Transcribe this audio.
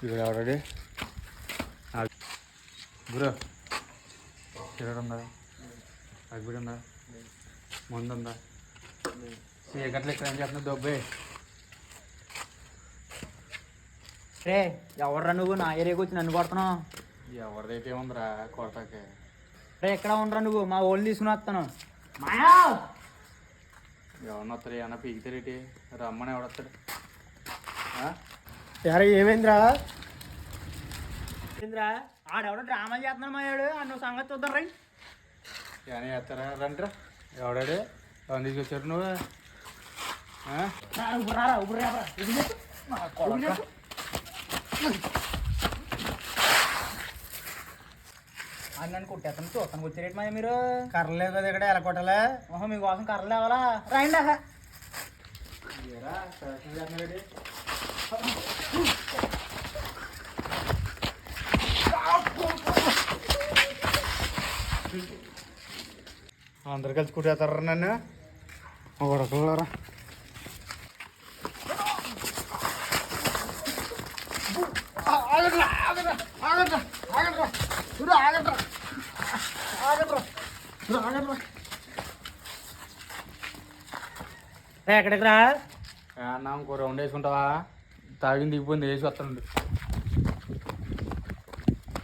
ఇక్కడ already bro చిల్లర ఉందా, అగ్గిడి ఉందా, మందు ఉందా? చీకట్లు ఇక్కడ ఏం చేస్తున్నా దొబ్బే? రే ఎవర్రా నువ్వు నా ఏరియాకి వచ్చి నన్ను కొడుతున్నావు? ఎవరిదైతే ఉందిరా కొడతాకే. రే ఎక్కడ ఉండరా నువ్వు? మా ఓళ్ళు తీసుకుని వస్తాను. మాయా ఎవరిని వస్తారు? ఏమన్నా పీకితారేటి? రమ్మని ఎవడొస్తాడు? సరే ఏమైందిరా? ఏంద్రా ఆడెవడో డ్రామాలు చేస్తున్నాడు మాయాడు. నువ్వు సంగతి చూద్దాం రై. ఏమైనా చేస్తారా? రండిరా. ఎవడాడు? ఎవరిని తీసుకొచ్చారు నువ్వు? నన్ను కొట్టేస్తాను చూస్తాను వచ్చారేటి మాయ మీరు? కర్రలేదు కదా ఇక్కడ, ఎలా కొట్టాలా? ఓహో మీకోసం కర్రలు ఇవ్వాలా? రైండి అందరు కలిసి కుట్టేస్తారా నన్ను? కొడకలరా ఎక్కడికి రా? అన్నా ఇంకో రౌండ్ వేసుకుంటావా? తాగింది దిగిపోయింది, వేసి వస్తాను.